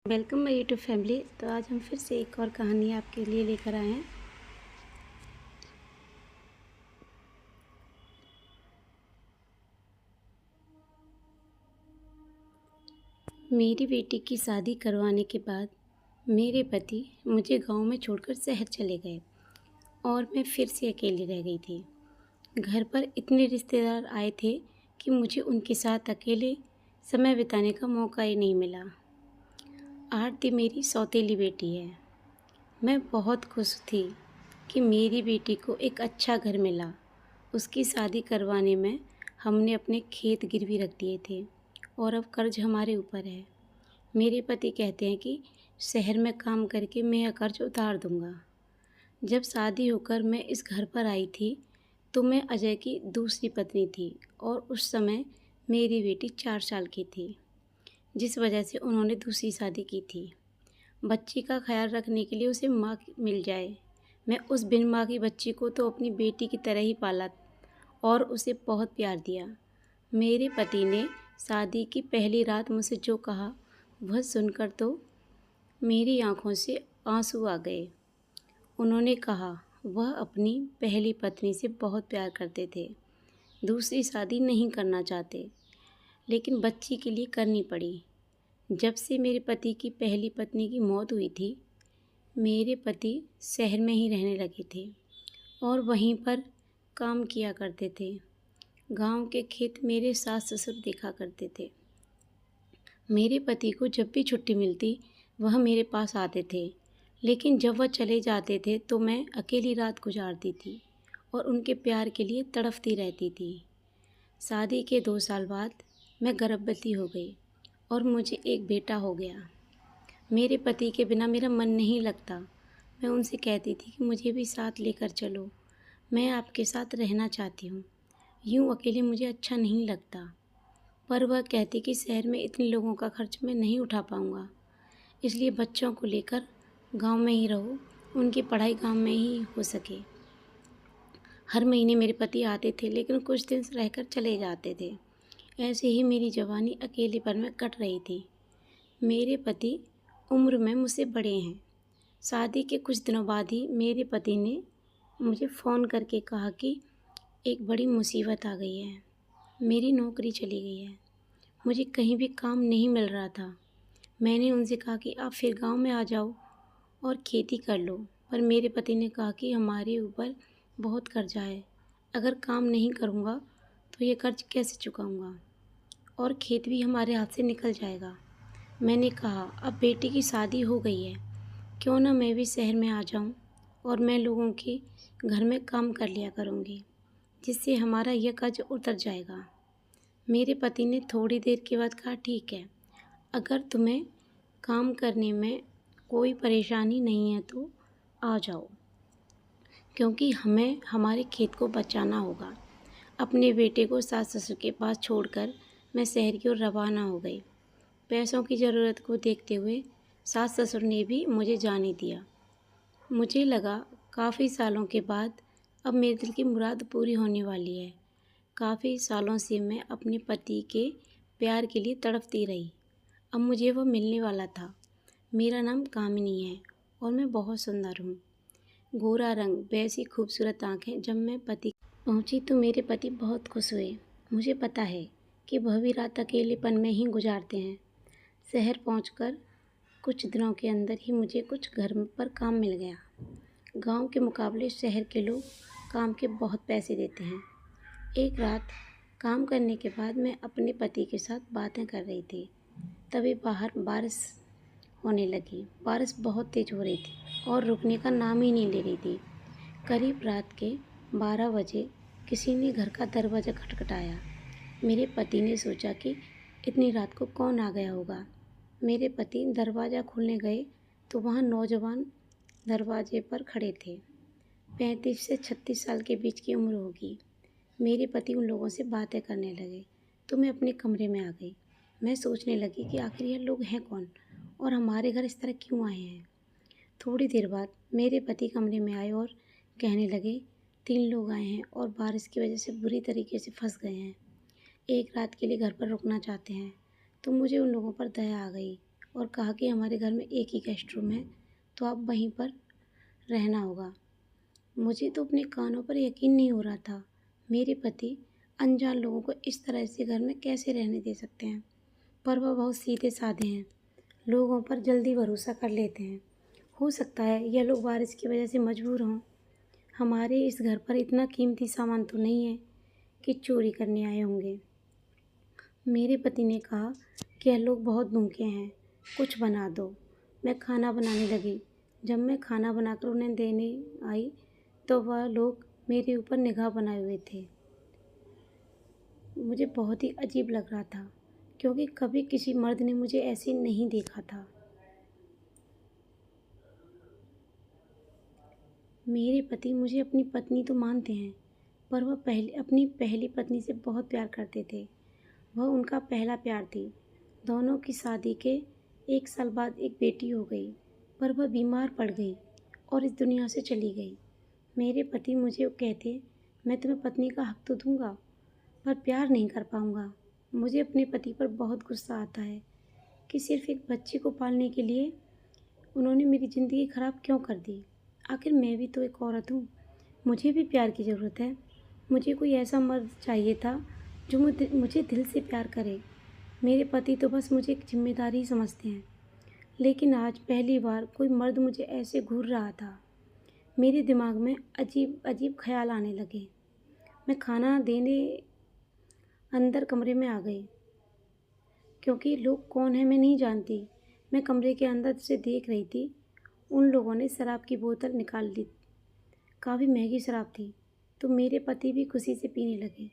Welcome my YouTube family. तो आज हम फिर से एक और कहानी आपके लिए लेकर आए हैं। मेरी बेटी की शादी करवाने के बाद मेरे पति मुझे गांव में छोड़कर शहर चले गए और मैं फिर से अकेली रह गई थी। घर पर इतने रिश्तेदार आए थे कि मुझे उनके साथ अकेले समय बिताने का मौका ही नहीं मिला। आरती मेरी सौतेली बेटी है। मैं बहुत खुश थी कि मेरी बेटी को एक अच्छा घर मिला। उसकी शादी करवाने में हमने अपने खेत गिरवी रख दिए थे और अब कर्ज हमारे ऊपर है। मेरे पति कहते हैं कि शहर में काम करके मैं यह कर्ज उतार दूंगा। जब शादी होकर मैं इस घर पर आई थी तो मैं अजय की दूसरी पत्नी थी और उस समय मेरी बेटी 4 साल की थी, जिस वजह से उन्होंने दूसरी शादी की थी। बच्ची का ख्याल रखने के लिए उसे माँ मिल जाए। मैं उस बिन माँ की बच्ची को तो अपनी बेटी की तरह ही पाला और उसे बहुत प्यार दिया। मेरे पति ने शादी की पहली रात मुझसे जो कहा वह सुनकर तो मेरी आंखों से आंसू आ गए। उन्होंने कहा वह अपनी पहली पत्नी से बहुत प्यार करते थे, दूसरी शादी नहीं करना चाहते, लेकिन बच्ची के लिए करनी पड़ी। जब से मेरे पति की पहली पत्नी की मौत हुई थी, मेरे पति शहर में ही रहने लगे थे और वहीं पर काम किया करते थे। गांव के खेत मेरे सास ससुर देखा करते थे। मेरे पति को जब भी छुट्टी मिलती वह मेरे पास आते थे, लेकिन जब वह चले जाते थे तो मैं अकेली रात गुजारती थी और उनके प्यार के लिए तड़पती रहती थी। शादी के 2 साल बाद मैं गर्भवती हो गई और मुझे एक बेटा हो गया। मेरे पति के बिना मेरा मन नहीं लगता। मैं उनसे कहती थी कि मुझे भी साथ लेकर चलो, मैं आपके साथ रहना चाहती हूँ, यूँ अकेले मुझे अच्छा नहीं लगता। पर वह कहती कि शहर में इतने लोगों का खर्च मैं नहीं उठा पाऊँगा, इसलिए बच्चों को लेकर गांव में ही रहो, उनकी पढ़ाई गांव में ही हो सके। हर महीने मेरे पति आते थे, लेकिन कुछ दिन रहकर चले जाते थे। ऐसे ही मेरी जवानी अकेलेपन में कट रही थी। मेरे पति उम्र में मुझसे बड़े हैं। शादी के कुछ दिनों बाद ही मेरे पति ने मुझे फ़ोन करके कहा कि एक बड़ी मुसीबत आ गई है, मेरी नौकरी चली गई है, मुझे कहीं भी काम नहीं मिल रहा था। मैंने उनसे कहा कि आप फिर गांव में आ जाओ और खेती कर लो, पर मेरे पति ने कहा कि हमारे ऊपर बहुत कर्जा है, अगर काम नहीं करूँगा तो ये कर्ज कैसे चुकाऊँगा और खेत भी हमारे हाथ से निकल जाएगा। मैंने कहा अब बेटी की शादी हो गई है, क्यों ना मैं भी शहर में आ जाऊं और मैं लोगों के घर में काम कर लिया करूंगी, जिससे हमारा यह कर्ज उतर जाएगा। मेरे पति ने थोड़ी देर के बाद कहा ठीक है, अगर तुम्हें काम करने में कोई परेशानी नहीं है तो आ जाओ, क्योंकि हमें हमारे खेत को बचाना होगा। अपने बेटे को सास ससुर के पास छोड़कर मैं शहर की ओर रवाना हो गई। पैसों की ज़रूरत को देखते हुए सास ससुर ने भी मुझे जाने दिया। मुझे लगा काफ़ी सालों के बाद अब मेरे दिल की मुराद पूरी होने वाली है। काफ़ी सालों से मैं अपने पति के प्यार के लिए तड़पती रही। अब मुझे वो मिलने वाला था। मेरा नाम कामिनी है और मैं बहुत सुंदर हूँ। गोरा रंग, वैसी खूबसूरत आँखें। जब मैं पति पहुँची तो मेरे पति बहुत खुश हुए। मुझे पता है कि वह भी रात अकेलेपन में ही गुजारते हैं। शहर पहुंचकर कुछ दिनों के अंदर ही मुझे कुछ घर पर काम मिल गया। गांव के मुकाबले शहर के लोग काम के बहुत पैसे देते हैं। एक रात काम करने के बाद मैं अपने पति के साथ बातें कर रही थी, तभी बाहर बारिश होने लगी। बारिश बहुत तेज़ हो रही थी और रुकने का नाम ही नहीं ले रही थी। करीब रात के 12 बजे किसी ने घर का दरवाज़ा खटखटाया। मेरे पति ने सोचा कि इतनी रात को कौन आ गया होगा। मेरे पति दरवाज़ा खोलने गए तो वहाँ नौजवान दरवाजे पर खड़े थे। 35 से 36 साल के बीच की उम्र होगी। मेरे पति उन लोगों से बातें करने लगे तो मैं अपने कमरे में आ गई। मैं सोचने लगी कि आखिर ये लोग हैं कौन और हमारे घर इस तरह क्यों आए हैं। थोड़ी देर बाद मेरे पति कमरे में आए और कहने लगे 3 लोग आए हैं और बारिश की वजह से बुरी तरीके से फंस गए हैं, एक रात के लिए घर पर रुकना चाहते हैं। तो मुझे उन लोगों पर दया आ गई और कहा कि हमारे घर में एक ही गेस्ट रूम है, तो आप वहीं पर रहना होगा। मुझे तो अपने कानों पर यकीन नहीं हो रहा था। मेरे पति अनजान लोगों को इस तरह से घर में कैसे रहने दे सकते हैं? पर वह बहुत सीधे साधे हैं, लोगों पर जल्दी भरोसा कर लेते हैं। हो सकता है यह लोग बारिश की वजह से मजबूर हों। हमारे इस घर पर इतना कीमती सामान तो नहीं है कि चोरी करने आए होंगे। मेरे पति ने कहा कि यह लोग बहुत भूखे हैं, कुछ बना दो। मैं खाना बनाने लगी। जब मैं खाना बनाकर उन्हें देने आई तो वह लोग मेरे ऊपर निगाह बनाए हुए थे। मुझे बहुत ही अजीब लग रहा था, क्योंकि कभी किसी मर्द ने मुझे ऐसे नहीं देखा था। मेरे पति मुझे अपनी पत्नी तो मानते हैं, पर वह अपनी पहली पत्नी से बहुत प्यार करते थे। वह उनका पहला प्यार थी। दोनों की शादी के 1 साल बाद एक बेटी हो गई, पर वह बीमार पड़ गई और इस दुनिया से चली गई। मेरे पति मुझे कहते, मैं तुम्हें पत्नी का हक तो दूंगा, पर प्यार नहीं कर पाऊंगा। मुझे अपने पति पर बहुत गुस्सा आता है कि सिर्फ एक बच्चे को पालने के लिए उन्होंने मेरी ज़िंदगी ख़राब क्यों कर दी। आखिर मैं भी तो एक औरत हूँ, मुझे भी प्यार की ज़रूरत है। मुझे कोई ऐसा मर्द चाहिए था जो मुझे दिल से प्यार करे। मेरे पति तो बस मुझे एक जिम्मेदारी ही समझते हैं। लेकिन आज पहली बार कोई मर्द मुझे ऐसे घूर रहा था। मेरे दिमाग में अजीब अजीब ख्याल आने लगे। मैं खाना देने अंदर कमरे में आ गई, क्योंकि लोग कौन है मैं नहीं जानती। मैं कमरे के अंदर से देख रही थी। उन लोगों ने शराब की बोतल निकाल ली। काफ़ी महंगी शराब थी, तो मेरे पति भी खुशी से पीने लगे।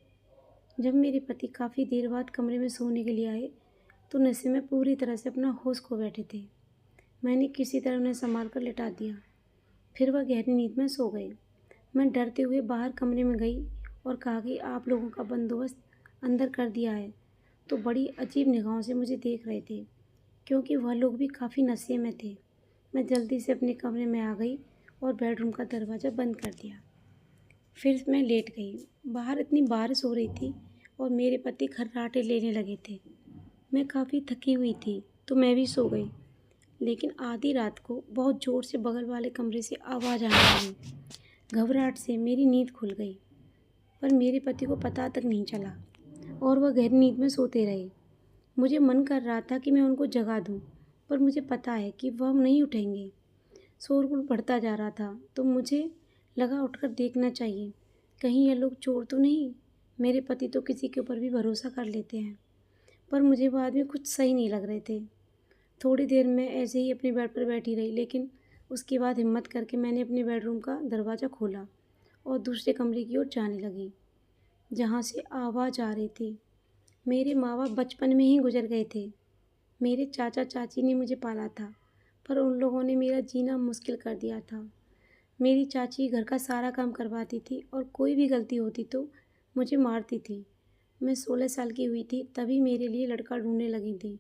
जब मेरे पति काफ़ी देर बाद कमरे में सोने के लिए आए तो नशे में पूरी तरह से अपना होश खो बैठे थे। मैंने किसी तरह उन्हें संभाल कर लिटा दिया। फिर वह गहरी नींद में सो गए। मैं डरते हुए बाहर कमरे में गई और कहा कि आप लोगों का बंदोबस्त अंदर कर दिया है। तो बड़ी अजीब निगाहों से मुझे देख रहे थे, क्योंकि वह लोग भी काफ़ी नशे में थे। मैं जल्दी से अपने कमरे में आ गई और बेडरूम का दरवाज़ा बंद कर दिया। फिर मैं लेट गई। बाहर इतनी बारिश हो रही थी और मेरे पति खर्राटे लेने लगे थे। मैं काफ़ी थकी हुई थी, तो मैं भी सो गई। लेकिन आधी रात को बहुत ज़ोर से बगल वाले कमरे से आवाज़ आने लगी। घबराहट से मेरी नींद खुल गई, पर मेरे पति को पता तक नहीं चला और वह गहरी नींद में सोते रहे। मुझे मन कर रहा था कि मैं उनको जगा दूं, पर मुझे पता है कि वह नहीं उठेंगे। शोरगुल बढ़ता जा रहा था, तो मुझे लगा उठकर देखना चाहिए, कहीं ये लोग चोर तो नहीं। मेरे पति तो किसी के ऊपर भी भरोसा कर लेते हैं, पर मुझे वो आदमी कुछ सही नहीं लग रहे थे। थोड़ी देर में ऐसे ही अपने बेड पर बैठी रही, लेकिन उसके बाद हिम्मत करके मैंने अपने बेडरूम का दरवाज़ा खोला और दूसरे कमरे की ओर जाने लगी, जहाँ से आवाज़ आ रही थी। मेरे माँ बाप बचपन में ही गुजर गए थे। मेरे चाचा चाची ने मुझे पाला था, पर उन लोगों ने मेरा जीना मुश्किल कर दिया था। मेरी चाची घर का सारा काम करवाती थी और कोई भी गलती होती तो मुझे मारती थी। मैं 16 साल की हुई थी तभी मेरे लिए लड़का ढूंढने लगी थी,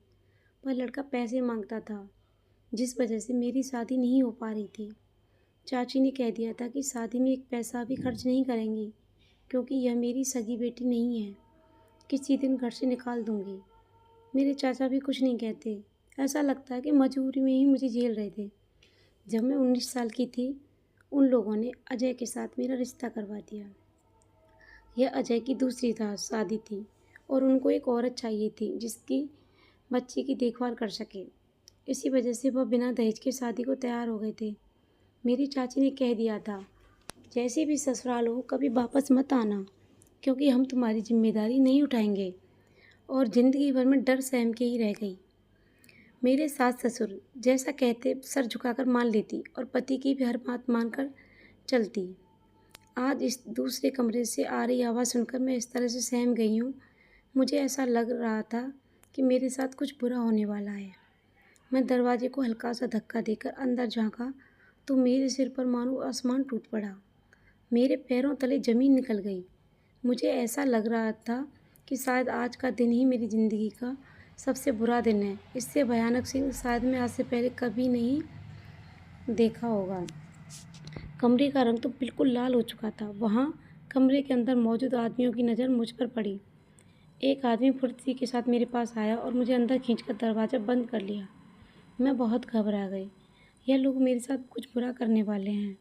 पर लड़का पैसे मांगता था, जिस वजह से मेरी शादी नहीं हो पा रही थी। चाची ने कह दिया था कि शादी में एक पैसा भी खर्च नहीं करेंगी, क्योंकि यह मेरी सगी बेटी नहीं है, किसी दिन घर से निकाल दूंगी। मेरे चाचा भी कुछ नहीं कहते, ऐसा लगता है कि मजबूरी में ही मुझे झेल रहे थे। जब मैं 19 साल की थी, उन लोगों ने अजय के साथ मेरा रिश्ता करवा दिया। यह अजय की दूसरी शादी थी और उनको एक औरत चाहिए थी जिसकी बच्चे की देखभाल कर सके। इसी वजह से वह बिना दहेज के शादी को तैयार हो गए थे। मेरी चाची ने कह दिया था, जैसे भी ससुराल हो कभी वापस मत आना, क्योंकि हम तुम्हारी जिम्मेदारी नहीं उठाएंगे। और ज़िंदगी भर में डर सहम के ही रह गई। मेरे सास ससुर जैसा कहते सर झुकाकर मान लेती और पति की भी हर बात मानकर चलती। आज इस दूसरे कमरे से आ रही आवाज़ सुनकर मैं इस तरह से सहम गई हूँ। मुझे ऐसा लग रहा था कि मेरे साथ कुछ बुरा होने वाला है। मैं दरवाजे को हल्का सा धक्का देकर अंदर झांका तो मेरे सिर पर मानो आसमान टूट पड़ा। मेरे पैरों तले ज़मीन निकल गई। मुझे ऐसा लग रहा था कि शायद आज का दिन ही मेरी ज़िंदगी का सबसे बुरा दिन है। इससे भयानक सीन शायद मैं आज से पहले कभी नहीं देखा होगा। कमरे का रंग तो बिल्कुल लाल हो चुका था। वहाँ कमरे के अंदर मौजूद आदमियों की नज़र मुझ पर पड़ी। एक आदमी फुर्ती के साथ मेरे पास आया और मुझे अंदर खींचकर दरवाज़ा बंद कर लिया। मैं बहुत घबरा गई। यह लोग मेरे साथ कुछ बुरा करने वाले हैं।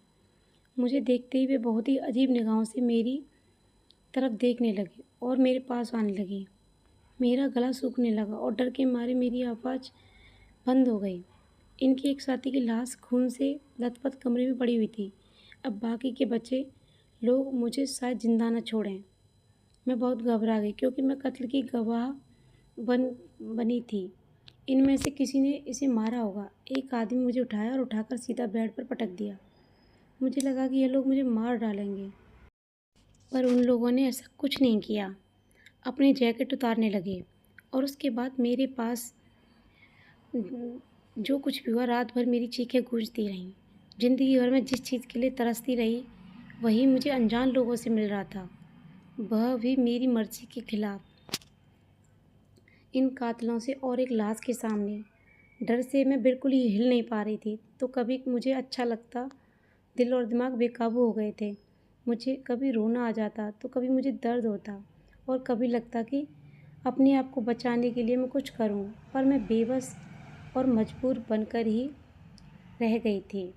मुझे देखते ही वे बहुत ही अजीब निगाहों से मेरी तरफ देखने लगे और मेरे पास आने लगे। मेरा गला सूखने लगा और डर के मारे मेरी आवाज़ बंद हो गई। इनके एक साथी की लाश खून से लथपथ कमरे में पड़ी हुई थी। अब बाकी के बचे लोग मुझे शायद जिंदा न छोड़ें। मैं बहुत घबरा गई क्योंकि मैं कत्ल की गवाह बन बनी थी। इनमें से किसी ने इसे मारा होगा। एक आदमी मुझे उठाया और उठाकर सीधा बेड पर पटक दिया। मुझे लगा कि यह लोग मुझे मार डालेंगे, पर उन लोगों ने ऐसा कुछ नहीं किया। अपनी जैकेट उतारने लगे और उसके बाद मेरे पास जो कुछ भी हुआ, रात भर मेरी चीखें गूंजती रहीं। जिंदगी भर में जिस चीज़ के लिए तरसती रही, वही मुझे अनजान लोगों से मिल रहा था, वह भी मेरी मर्जी के खिलाफ। इन कातलों से और एक लाश के सामने डर से मैं बिल्कुल ही हिल नहीं पा रही थी। तो कभी मुझे अच्छा लगता, दिल और दिमाग बेकाबू हो गए थे। मुझे कभी रोना आ जाता तो कभी मुझे दर्द होता और कभी लगता कि अपने आप को बचाने के लिए मैं कुछ करूं, पर मैं बेबस और मजबूर बनकर ही रह गई थी।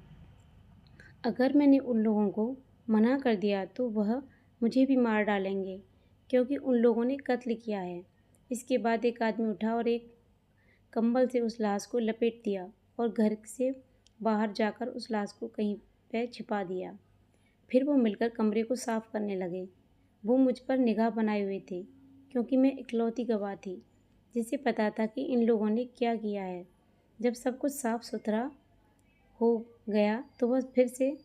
अगर मैंने उन लोगों को मना कर दिया तो वह मुझे भी मार डालेंगे, क्योंकि उन लोगों ने कत्ल किया है। इसके बाद एक आदमी उठा और एक कंबल से उस लाश को लपेट दिया और घर से बाहर जाकर उस लाश को कहीं पे छिपा दिया। फिर वो मिलकर कमरे को साफ करने लगे। वो मुझ पर निगाह बनाए हुए थे, क्योंकि मैं इकलौती गवाह थी जिसे पता था कि इन लोगों ने क्या किया है। जब सब कुछ साफ सुथरा हो गया तो वह फिर से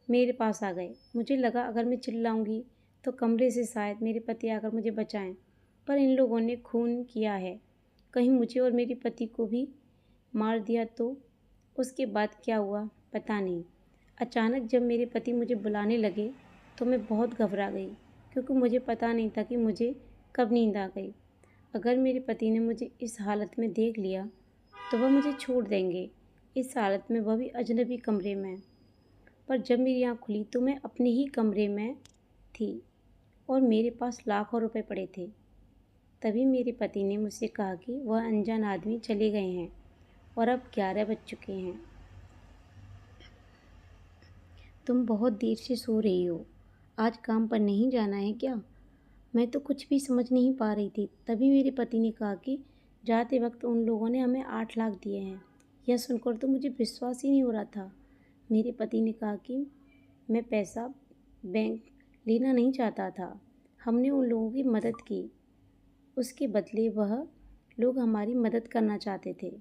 मेरे पास आ गए। मुझे लगा अगर मैं चिल्लाऊंगी तो कमरे से शायद मेरे पति आकर मुझे बचाएं, पर इन लोगों ने खून किया है। कहीं मुझे और मेरे पति को भी मार दिया तो? उसके बाद क्या हुआ पता नहीं। अचानक जब मेरे पति मुझे बुलाने लगे तो मैं बहुत घबरा गई, क्योंकि मुझे पता नहीं था कि मुझे कब नींद आ गई। अगर मेरे पति ने मुझे इस हालत में देख लिया तो वह मुझे छोड़ देंगे, इस हालत में, वह भी अजनबी कमरे में। पर जब मेरी आँख खुली तो मैं अपने ही कमरे में थी और मेरे पास लाखों रुपए पड़े थे। तभी मेरे पति ने मुझसे कहा कि वह अनजान आदमी चले गए हैं और अब 11 बज चुके हैं। तुम बहुत देर से सो रही हो, आज काम पर नहीं जाना है क्या? मैं तो कुछ भी समझ नहीं पा रही थी। तभी मेरे पति ने कहा कि जाते वक्त उन लोगों ने हमें 8 लाख दिए हैं। यह सुनकर तो मुझे विश्वास ही नहीं हो रहा था। मेरे पति ने कहा कि मैं पैसा बैंक लेना नहीं चाहता था। हमने उन लोगों की मदद की, उसके बदले वह लोग हमारी मदद करना चाहते थे।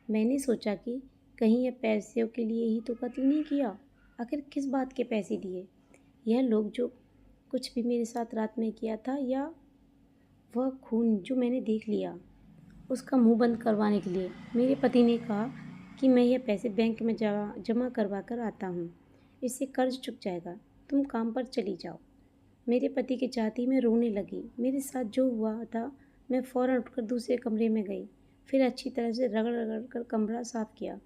मैंने सोचा कि कहीं यह पैसों के लिए ही तो कत्ल नहीं किया। आखिर किस बात के पैसे दिए? यह लोग जो कुछ भी मेरे साथ रात में किया था, या वह खून जो मैंने देख लिया, उसका मुंह बंद करवाने के लिए? मेरे पति ने कहा कि मैं यह पैसे बैंक में जमा करवा कर आता हूँ, इससे कर्ज चुक जाएगा, तुम काम पर चली जाओ। मेरे पति के चाहते ही मैं रोने लगी। मेरे साथ जो हुआ था, मैं फ़ौरन उठकर दूसरे कमरे में गई। फिर अच्छी तरह से रगड़ रगड़ कर कमरा साफ किया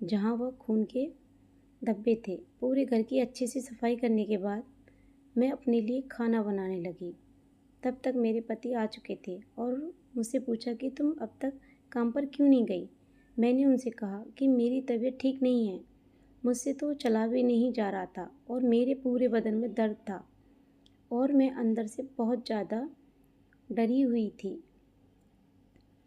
जहाँ वह खून के धब्बे थे। पूरे घर की अच्छे से सफाई करने के बाद मैं अपने लिए खाना बनाने लगी। तब तक मेरे पति आ चुके थे और मुझसे पूछा कि तुम अब तक काम पर क्यों नहीं गई? मैंने उनसे कहा कि मेरी तबीयत ठीक नहीं है, मुझसे तो चला भी नहीं जा रहा था और मेरे पूरे बदन में दर्द था और मैं अंदर से बहुत ज़्यादा डरी हुई थी।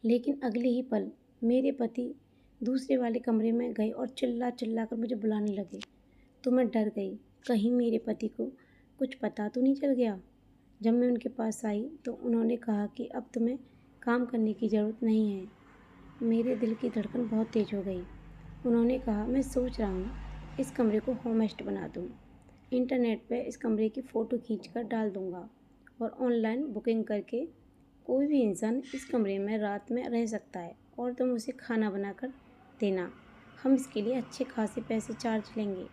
लेकिन अगले ही पल मेरे पति दूसरे वाले कमरे में गए और चिल्ला चिल्ला कर मुझे बुलाने लगे। तो मैं डर गई, कहीं मेरे पति को कुछ पता तो नहीं चल गया। जब मैं उनके पास आई तो उन्होंने कहा कि अब तुम्हें काम करने की ज़रूरत नहीं है। मेरे दिल की धड़कन बहुत तेज़ हो गई। उन्होंने कहा, मैं सोच रहा हूँ इस कमरे को होमस्टे बना दूँ। इंटरनेट पे इस कमरे की फ़ोटो खींच कर डाल दूँगा और ऑनलाइन बुकिंग करके कोई भी इंसान इस कमरे में रात में रह सकता है और तुम उसे खाना बनाकर देना। हम इसके लिए अच्छे खासे पैसे चार्ज लेंगे,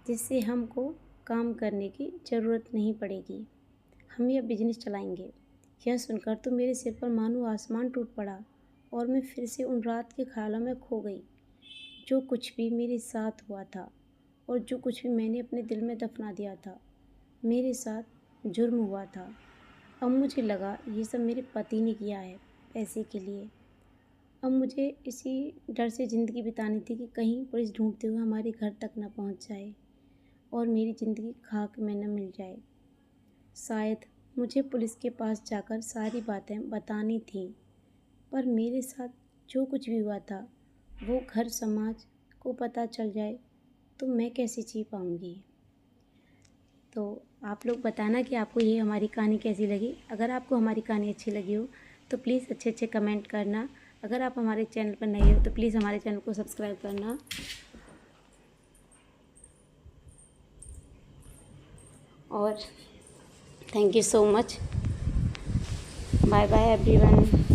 जिससे हमको काम करने की ज़रूरत नहीं पड़ेगी। हम यह बिजनेस चलाएंगे। यह सुनकर तो मेरे सिर पर मानो आसमान टूट पड़ा और मैं फिर से उन रात के ख्यालों में खो गई। जो कुछ भी मेरे साथ हुआ था और जो कुछ भी मैंने अपने दिल में दफना दिया था, मेरे साथ जुर्म हुआ था। अब मुझे लगा ये सब मेरे पति ने किया है पैसे के लिए। अब मुझे इसी डर से ज़िंदगी बितानी थी कि कहीं पुलिस ढूंढते हुए हमारे घर तक ना पहुंच जाए और मेरी ज़िंदगी खाक में न मिल जाए। शायद मुझे पुलिस के पास जाकर सारी बातें बतानी थी, पर मेरे साथ जो कुछ भी हुआ था वो घर समाज को पता चल जाए तो मैं कैसे जी पाऊँगी। तो आप लोग बताना कि आपको ये हमारी कहानी कैसी लगी। अगर आपको हमारी कहानी अच्छी लगी हो तो प्लीज़ अच्छे अच्छे कमेंट करना। अगर आप हमारे चैनल पर नए हो तो प्लीज़ हमारे चैनल को सब्सक्राइब करना। और thank you so much. Bye bye everyone.